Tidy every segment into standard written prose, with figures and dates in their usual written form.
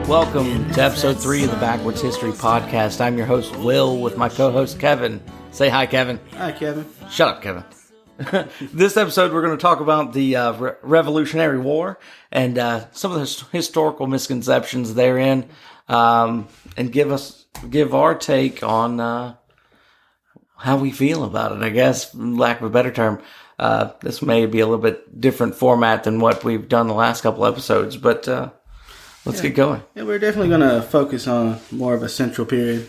Welcome to episode 3 of the Backwards History Podcast. I'm your host, Will, with my co-host, Kevin. Say hi, Kevin. Hi, Kevin. Shut up, Kevin. This episode, we're going to talk about the Revolutionary War and some of the historical misconceptions therein, and give our take on how we feel about it, I guess, for lack of a better term. This may be a little bit different format than what we've done the last couple episodes, but let's get going. Yeah, we're definitely going to focus on more of a central period.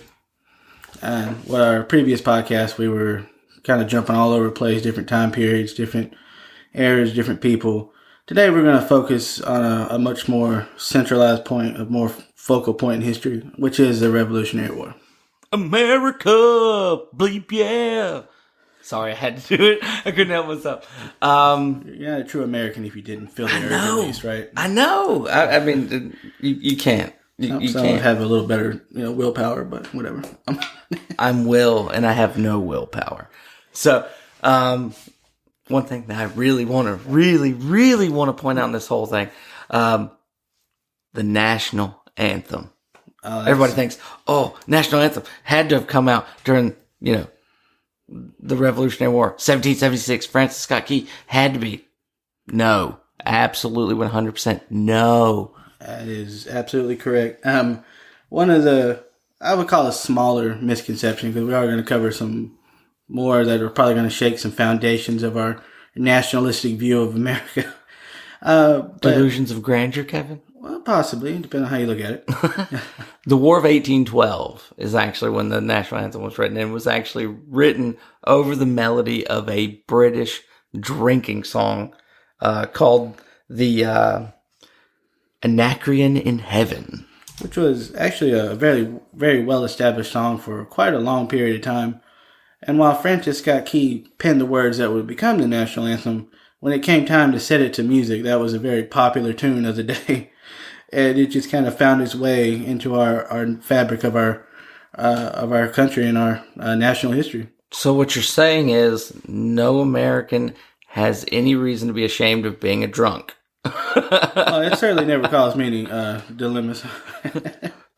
With our previous podcast, we were kind of jumping all over the place, different time periods, different eras, different people. Today, we're going to focus on a much more centralized point, a more focal point in history, which is the Revolutionary War. America! Bleep yeah! Sorry, I had to do it. I couldn't help myself. You're not a true American if you didn't feel the urge at least, right? I know. I mean, you can't. You some can't. have a little better, willpower, but whatever. I'm Will, and I have no willpower. So, one thing that I really want to point out in this whole thing, the national anthem. Everybody thinks, national anthem had to have come out during, the Revolutionary War. 1776, Francis Scott Key had to be. No. Absolutely 100% no. That is absolutely correct. One of the, I would call a smaller misconception, because we are going to cover some more that are probably going to shake some foundations of our nationalistic view of America. Delusions of grandeur, Kevin? Well, possibly, depending on how you look at it. The War of 1812 is actually when the national anthem was written, and it was actually written over the melody of a British drinking song called the Anacreon in Heaven. Which was actually a very, very well-established song for quite a long period of time. And while Francis Scott Key penned the words that would become the national anthem, when it came time to set it to music, that was a very popular tune of the day. And it just kind of found its way into our fabric of our country and our national history. So what you're saying is no American has any reason to be ashamed of being a drunk. Well, it certainly never caused me any dilemmas.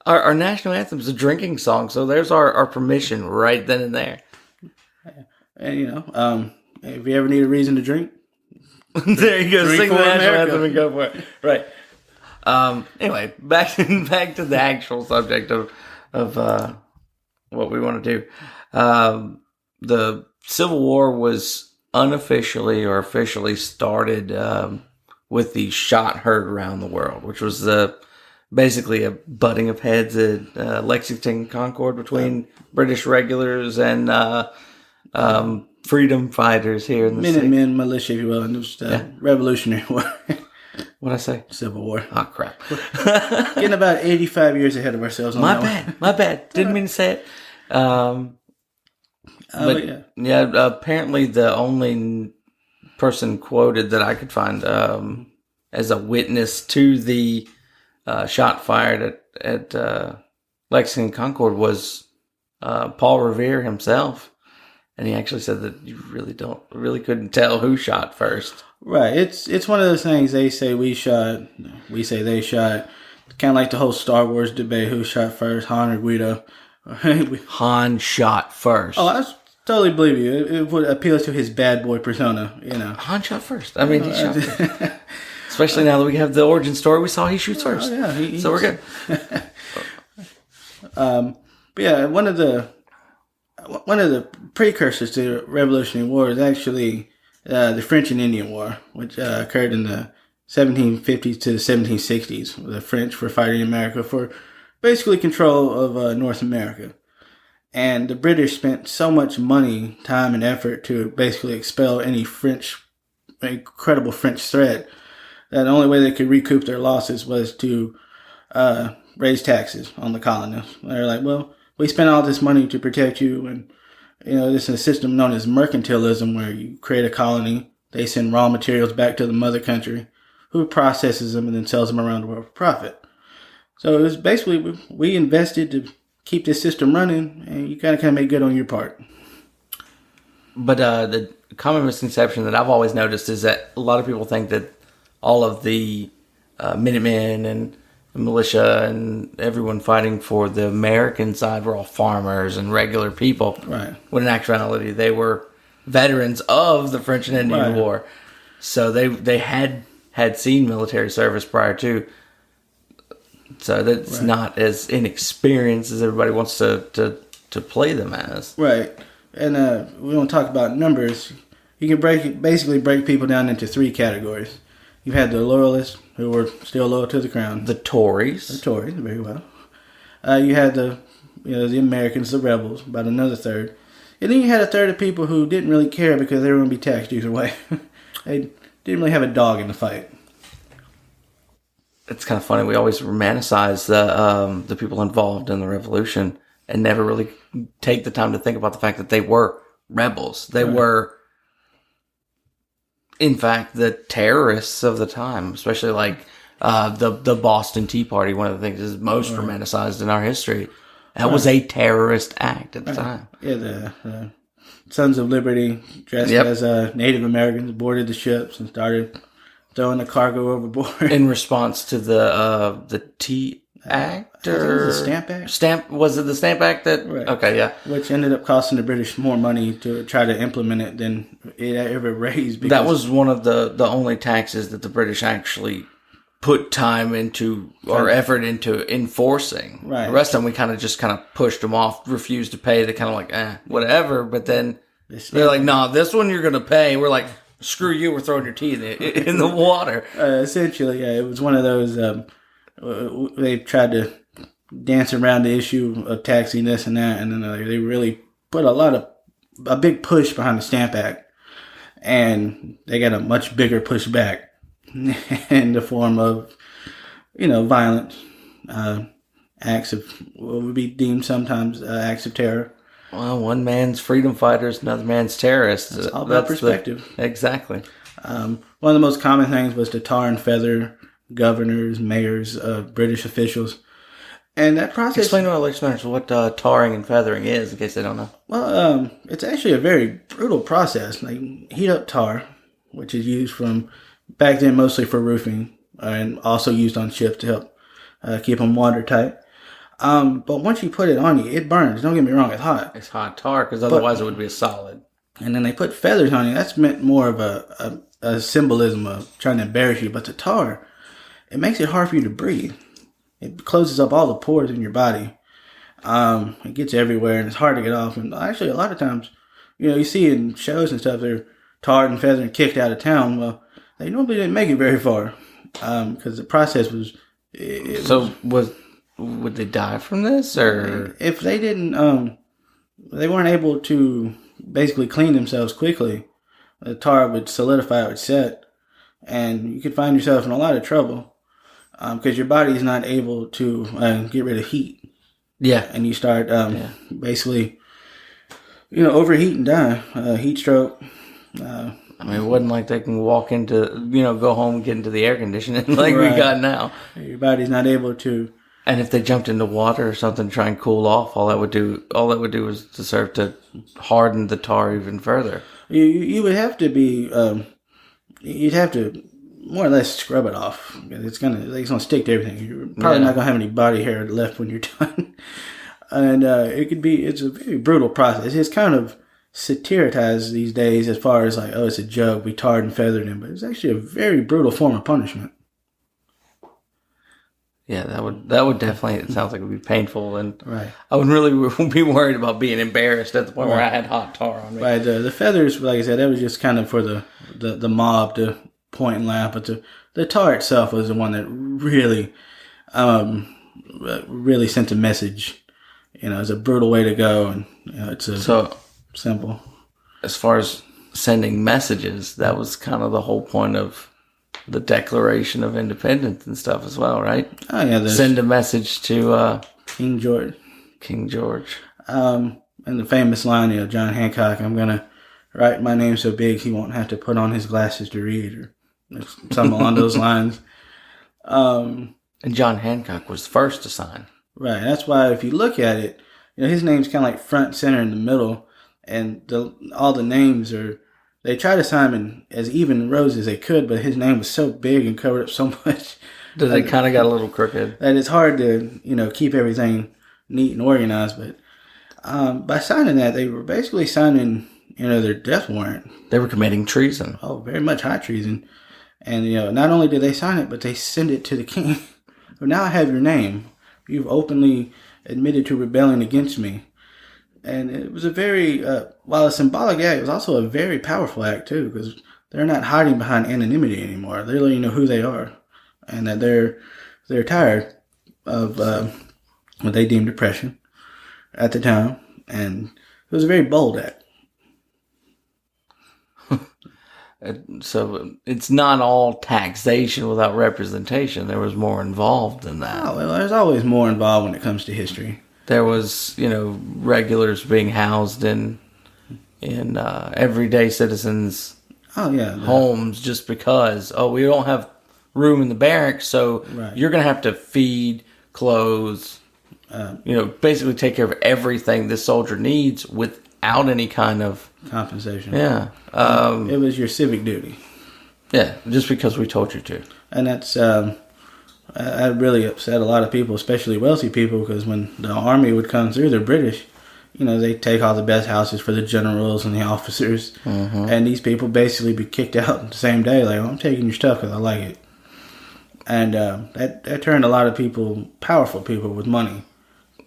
Our national anthem is a drinking song, so there's our permission right then and there. And, if you ever need a reason to drink, there you go. Drink Sing the for national America. anthem and go for it. Right. Anyway, back to the actual subject of what we want to do. The Civil War was unofficially or officially started with the shot heard around the world, which was basically a butting of heads at Lexington Concord between British regulars and freedom fighters here in the Minutemen militia, if you will, and it was Revolutionary War. What'd I say? Civil War. Oh, crap. Getting about 85 years ahead of ourselves on that one. My bad. Didn't mean to say it. Apparently the only person quoted that I could find as a witness to the shot fired at Lexington Concord was Paul Revere himself. And he actually said that you really couldn't tell who shot first. Right. It's one of those things, they say we shot, we say they shot. Kind of like the whole Star Wars debate, who shot first, Han or Guido. Han shot first. Oh, I totally believe you. It would appeal to his bad boy persona, Han shot first. I mean, he shot first. Especially now that we have the origin story, we saw he shoots first. Oh, yeah. So we're good. But yeah, one of the precursors to the Revolutionary War is actually the French and Indian War, which occurred in the 1750s to the 1760s. The French were fighting America for basically control of North America. And the British spent so much money, time, and effort to basically expel any credible French threat that the only way they could recoup their losses was to raise taxes on the colonists. They're like, well, we spent all this money to protect you, and this is a system known as mercantilism, where you create a colony, they send raw materials back to the mother country, who processes them and then sells them around the world for profit. So it was basically, we invested to keep this system running, and you gotta make good on your part. But the common misconception that I've always noticed is that a lot of people think that all of the Minutemen and militia and everyone fighting for the American side were all farmers and regular people. Right. When in actuality, they were veterans of the French and Indian War. So they had seen military service prior to. So that's not as inexperienced as everybody wants to play them as. Right. And we don't talk about numbers. You can basically break people down into three categories. You've had the loyalists, who were still loyal to the crown. The Tories. The Tories, very well. You had the Americans, the rebels, about another third. And then you had a third of people who didn't really care because they were going to be taxed either way. They didn't really have a dog in the fight. It's kind of funny. We always romanticize the people involved in the revolution and never really take the time to think about the fact that they were rebels. They were, in fact, the terrorists of the time, especially like the Boston Tea Party. One of the things is most romanticized in our history. That was a terrorist act at the time. Yeah, the Sons of Liberty, dressed as Native Americans, boarded the ships and started throwing the cargo overboard. In response to the Tea Act? Or the Stamp Act? Was it the Stamp Act that... Right. Okay, yeah. Which ended up costing the British more money to try to implement it than it ever raised. That was one of the only taxes that the British actually put time into or effort into enforcing. Right. The rest of them, we kind of pushed them off, refused to pay. They kind of like, whatever. But then they're like, nah, this one you're going to pay. We're like, screw you, we're throwing your tea in the water. Essentially, yeah, it was one of those, they tried to dance around the issue of taxing this and that, and then they really put a big push behind the Stamp Act, and they got a much bigger pushback in the form of, violent acts of what would be deemed sometimes acts of terror. Well, one man's freedom fighters, another man's terrorists. It's all about perspective. Exactly. One of the most common things was to tar and feather governors, mayors, British officials. And that process... Explain to our listeners what tarring and feathering is, in case they don't know. Well, it's actually a very brutal process. Like, heat up tar, which is used from back then mostly for roofing, and also used on ships to help keep them watertight. But once you put it on you, it burns. Don't get me wrong, it's hot. It's hot tar, because otherwise it would be a solid. And then they put feathers on you. That's meant more of a symbolism of trying to embarrass you. But the tar, it makes it hard for you to breathe. It closes up all the pores in your body. It gets everywhere, and it's hard to get off. And actually, a lot of times, you see in shows and stuff, they're tarred and feathered and kicked out of town. Well, they normally didn't make it very far because the process was... Would they die from this, or if they didn't? They weren't able to basically clean themselves quickly. The tar would solidify, it would set, and you could find yourself in a lot of trouble because your body is not able to get rid of heat. Yeah, and you start basically, overheat and die. Heat stroke. I mean, it wasn't like they can walk into, go home and get into the air conditioning like we got now. Your body's not able to. And if they jumped into water or something to try and cool off, all that would do was to serve to harden the tar even further. You would have to be, you'd have to more or less scrub it off. It's gonna stick to everything. You're probably not gonna have any body hair left when you're done. And it's a very brutal process. It's kind of satirized these days as far as like, it's a joke, we tarred and feathered him, but it's actually a very brutal form of punishment. Yeah, that would definitely, it sounds like it would be painful, and right. I wouldn't really be worried about being embarrassed at the point where I had hot tar on me. Right, the feathers, like I said, that was just kind of for the mob to point and laugh, but the tar itself was the one that really, really sent a message. It's a brutal way to go, and it's so simple. As far as sending messages, that was kind of the whole point of the Declaration of Independence and stuff as well, right? Oh yeah, send a message to King George. And the famous line, John Hancock, I'm gonna write my name so big he won't have to put on his glasses to read, or something along those lines. And John Hancock was the first to sign. Right. That's why if you look at it, his name's kind of like front, center, in the middle, and all the names are. They tried to sign him as even rows as they could, but his name was so big and covered up so much They kind of got a little crooked. And it's hard to, keep everything neat and organized. But by signing that, they were basically signing, their death warrant. They were committing treason. Oh, very much high treason. And, not only did they sign it, but they send it to the king. So now I have your name. You've openly admitted to rebelling against me. And it was a very, while a symbolic act, it was also a very powerful act, too, because they're not hiding behind anonymity anymore. They're letting you know who they are. And that they're tired of what they deemed oppression at the time, and it was a very bold act. So it's not all taxation without representation. There was more involved than that. Oh, well, there's always more involved when it comes to history. There was, regulars being housed in everyday citizens' homes just because we don't have room in the barracks, so you're going to have to feed, clothes, basically take care of everything this soldier needs without any kind of compensation. Yeah. It was your civic duty. Yeah, just because we told you to. And that's, that really upset a lot of people, especially wealthy people, because when the army would come through, the British, they take all the best houses for the generals and the officers, and these people basically be kicked out the same day, like, I'm taking your stuff because I like it. And that turned a lot of people, powerful people with money.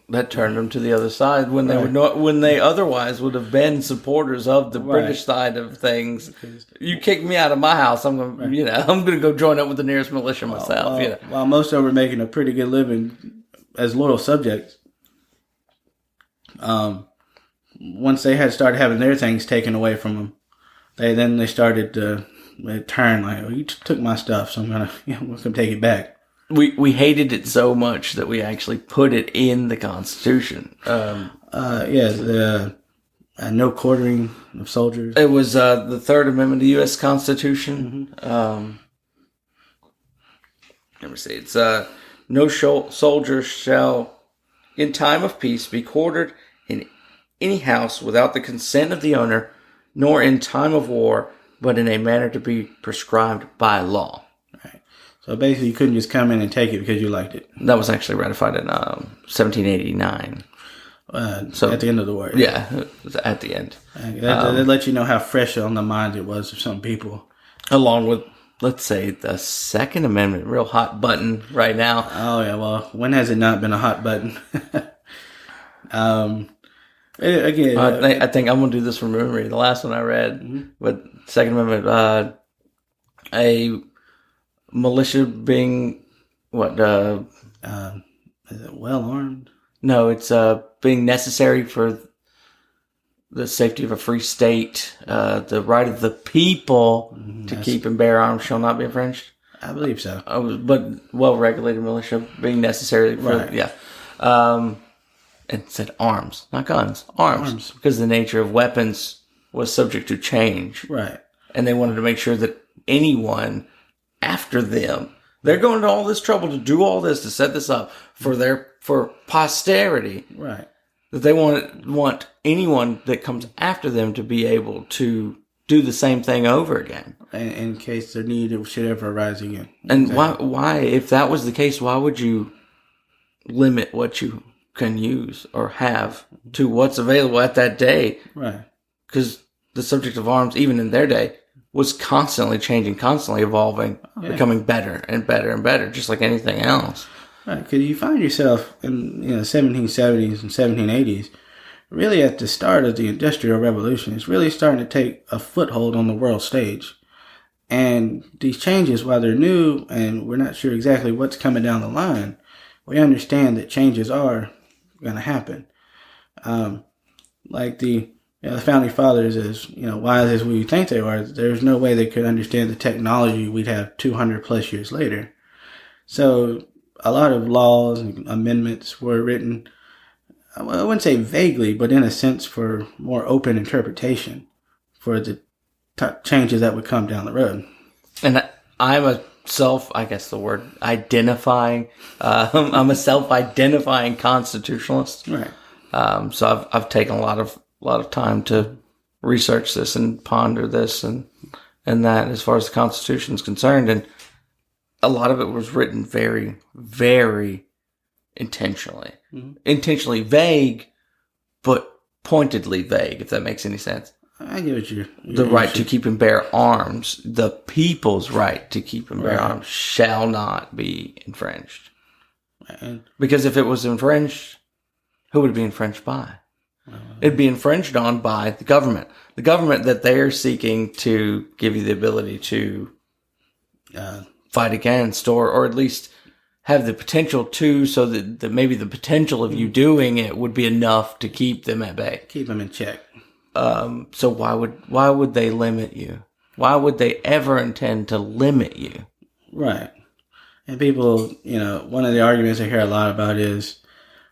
That turned them to the other side when they when they otherwise would have been supporters of the British side of things. You kick me out of my house, I'm going, I'm going to go join up with the nearest militia myself. While most of them were making a pretty good living as loyal subjects, once they had started having their things taken away from them, they started to turn like, you took my stuff, so I'm gonna take it back. We hated it so much that we actually put it in the Constitution. No quartering of soldiers. It was the Third Amendment of the U.S. Constitution. Let me see. It's no soldier shall, in time of peace, be quartered in any house without the consent of the owner, nor in time of war, but in a manner to be prescribed by law. Right. So basically, you couldn't just come in and take it because you liked it. That was actually ratified in 1789. So at the end of the war. Yeah, at the end. That lets you know how fresh on the mind it was of some people. Along with, let's say, the Second Amendment, real hot button right now. Oh, yeah, well, when has it not been a hot button? Again, I think I'm going to do this from memory. The last one I read, but Second Amendment, a militia being, is it well armed? No, it's being necessary for the safety of a free state. The right of the people to keep and bear arms shall not be infringed. I believe so. But well-regulated militia being necessary for, it said arms, not guns, arms. Because the nature of weapons was subject to change. Right. And they wanted to make sure that anyone after them, they're going to all this trouble to do all this, to set this up for posterity. Right. That they want anyone that comes after them to be able to do the same thing over again. In case the need should ever arise again. And exactly. Why, if that was the case, why would you limit what you can use or have to what's available at that day? Right. Because the subject of arms, even in their day, was constantly changing, constantly evolving, becoming better and better and better, just like anything else. Right, because you find yourself in 1770s and 1780s, really at the start of the Industrial Revolution. It's really starting to take a foothold on the world stage. And these changes, while they're new and we're not sure exactly what's coming down the line, we understand that changes are going to happen. Like the founding fathers, as wise as we think they are, there's no way they could understand the technology we'd have 200 plus years later. So a lot of laws and amendments were written, I wouldn't say vaguely, but in a sense for more open interpretation for the changes that would come down the road. And I'm a identifying, I'm a self-identifying constitutionalist. Right. So I've taken a lot of time to research this and ponder this and that as far as the Constitution is concerned. And a lot of it was written very, very intentionally. Mhm. Intentionally vague, but pointedly vague, if that makes any sense. I get what you're The right to keep and bear arms, the people's right to keep and bear Right. arms shall not be infringed. and, Because if it was infringed, who would it be infringed by? It'd be infringed on by the government. The government that they're seeking to give you the ability to fight against, or at least have the potential to, so that maybe the potential of you doing it would be enough to keep them at bay. keep them in check. So why would they limit you? Why would they ever intend to limit you? Right. And people, one of the arguments I hear a lot about is,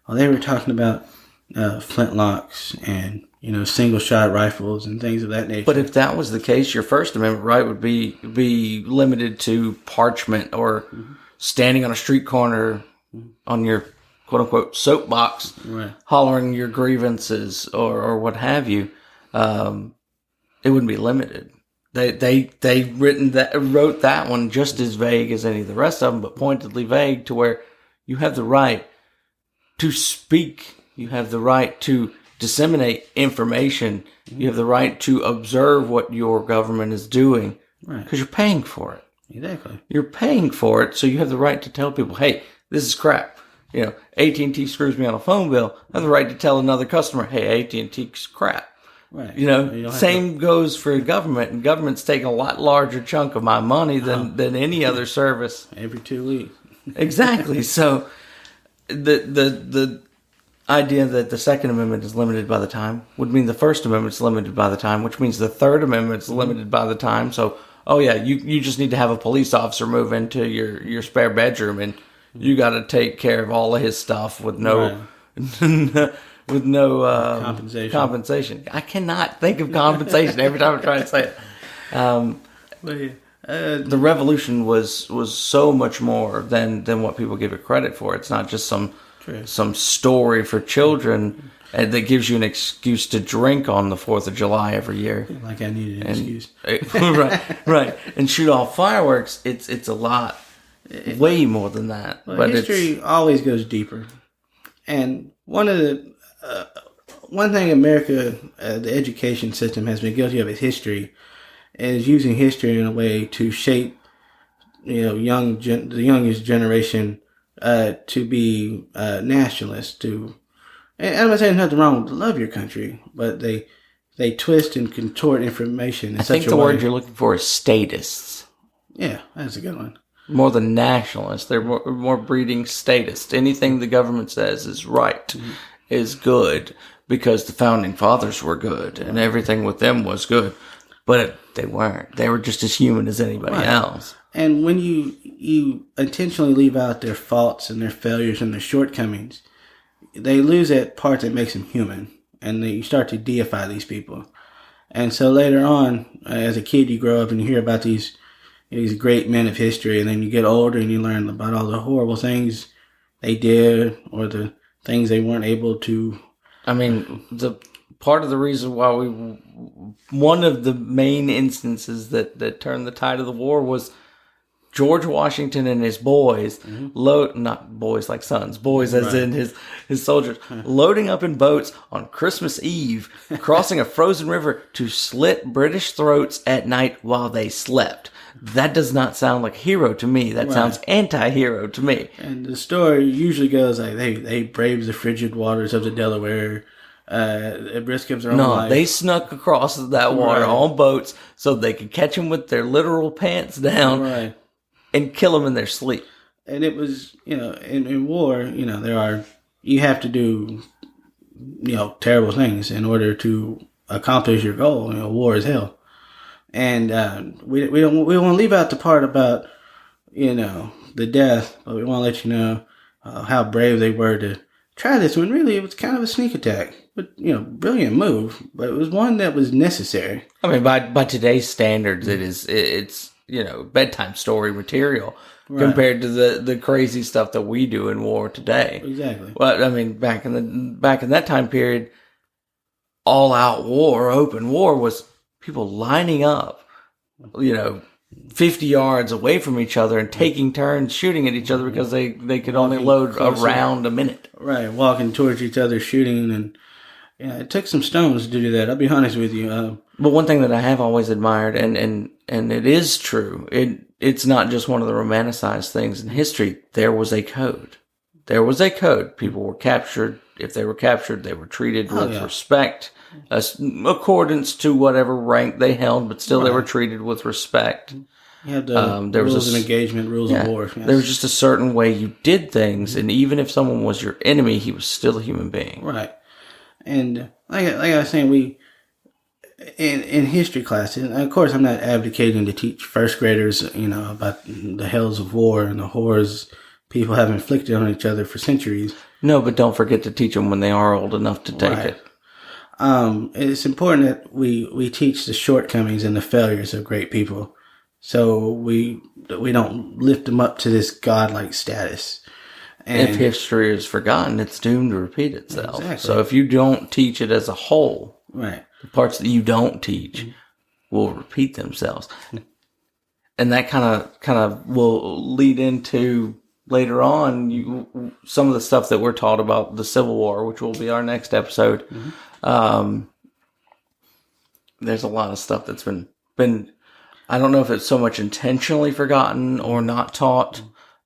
they were talking about flintlocks and, single shot rifles and things of that nature. But if that was the case, your First Amendment right would be limited to parchment or standing on a street corner on your quote unquote soapbox, Right. hollering your grievances or what have you. It wouldn't be limited. They wrote that one just as vague as any of the rest of them, but pointedly vague to where you have the right to speak. You have the right to disseminate information. You have the right to observe what your government is doing, Right. because you're paying for it. Exactly. You're paying for it, so you have the right to tell people, hey, this is crap. AT&T screws me on a phone bill. I have the right to tell another customer, hey, AT&T's crap. Right. Same goes for government, and government's taking a lot larger chunk of my money than any other service. Every 2 weeks. Exactly. So the idea that the Second Amendment is limited by the time would mean the First Amendment is limited by the time, which means the Third Amendment is limited by the time. So, you just need to have a police officer move into your spare bedroom, and you got to take care of all of his stuff with no with no compensation. I cannot think of compensation every time I try to say it. The revolution was so much more than what people give it credit for. It's not just some story for children that gives you an excuse to drink on the 4th of July every year. Like I needed an excuse. right. And shoot off fireworks. It's a lot, way more than that. Well, but history always goes deeper. And one thing America, the education system has been guilty of is history, is using history in a way to shape, the youngest generation to be nationalists. And I'm not saying there's nothing wrong with love your country, but they twist and contort information in such a way. I think the word you're looking for is statists. Yeah, that's a good one. More than nationalists. They're more breeding statists. Anything the government says is right, is good, because the founding fathers were good, and everything with them was good. But they weren't. They were just as human as anybody else. And when you intentionally leave out their faults and their failures and their shortcomings, they lose that part that makes them human. And you start to deify these people. And so later on, as a kid, you grow up and you hear about these great men of history, and then you get older and you learn about all the horrible things they did or the things they weren't able to. I mean, the part of the reason why one of the main instances that turned the tide of the war was George Washington and his boys, not boys like sons, boys as in his soldiers, loading up in boats on Christmas Eve, crossing a frozen river to slit British throats at night while they slept. That does not sound like a hero to me. That sounds anti-hero to me. And the story usually goes like they braved the frigid waters of the Delaware at risk of their own life. They snuck across that water on boats so they could catch them with their literal pants down and kill them in their sleep. And it was, in war, you have to do, terrible things in order to accomplish your goal. War is hell. And we don't want to leave out the part about, the death, but we want to let you know how brave they were to try this when really it was kind of a sneak attack. But, brilliant move, but it was one that was necessary. I mean, by today's standards, it's bedtime story material compared to the crazy stuff that we do in war today. Exactly. Well, I mean, back in that time period, all out war, open war was people lining up, 50 yards away from each other and taking turns shooting at each other because they could only load a round a minute. Right, walking towards each other, shooting, and it took some stones to do that. I'll be honest with you. But one thing that I have always admired, and it is true, it's not just one of the romanticized things in history. There was a code. There was a code. People were captured. If they were captured, they were treated with respect, accordance to whatever rank they held, but still they were treated with respect. You had the rules of engagement, rules of war. Yes. There was just a certain way you did things, and even if someone was your enemy, he was still a human being. Right. And like I was saying, we in history classes, and of course, I'm not advocating to teach first graders, about the hells of war and the horrors people have inflicted on each other for centuries. No, but don't forget to teach them when they are old enough to take it. It's important that we teach the shortcomings and the failures of great people, so we don't lift them up to this godlike status. And if history is forgotten, it's doomed to repeat itself. Exactly. So if you don't teach it as a whole, right, the parts that you don't teach will repeat themselves. And that kind of will lead into later on some of the stuff that we're taught about the Civil War, which will be our next episode. There's a lot of stuff that's been I don't know if it's so much intentionally forgotten or not taught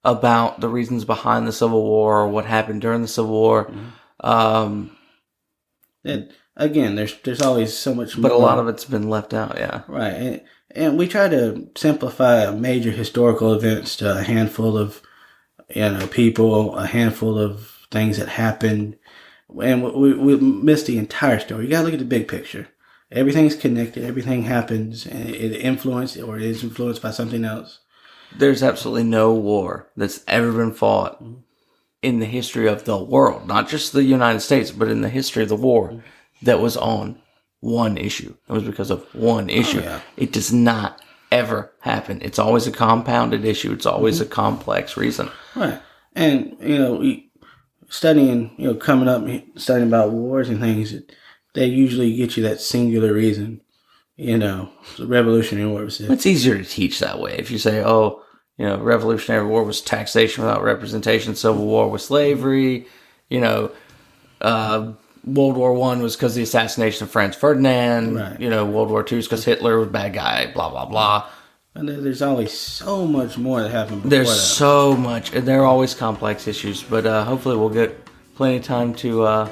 about the reasons behind the Civil War or what happened during the Civil War. And again, there's always so much more. But a lot of it's been left out, yeah. Right. And we try to simplify major historical events to a handful of people, a handful of things that happened. And we miss the entire story. You got to look at the big picture. Everything's connected. Everything happens. And it influenced or is influenced by something else. There's absolutely no war that's ever been fought in the history of the world, not just the United States, but in the history of the war that was on one issue. It was because of one issue. Oh, yeah. It does not ever happen. It's always a compounded issue. It's always a complex reason. Right. And, studying about wars and things, they usually get you that singular reason. The Revolutionary War was it. It's easier to teach that way. If you say, Revolutionary War was taxation without representation, Civil War was slavery, World War I was because of the assassination of Franz Ferdinand, right. World War II is because Hitler was a bad guy, blah, blah, blah. And there's always so much more that happened before There's so much, and they're always complex issues, but hopefully we'll get plenty of time to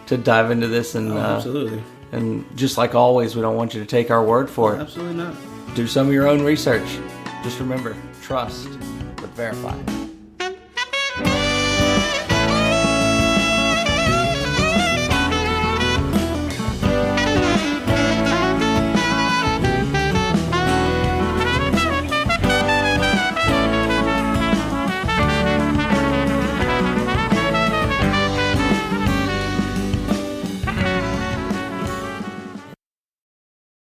dive into this. And absolutely. And just like always, we don't want you to take our word for it. Absolutely not. Do some of your own research. Just remember, trust, but verify.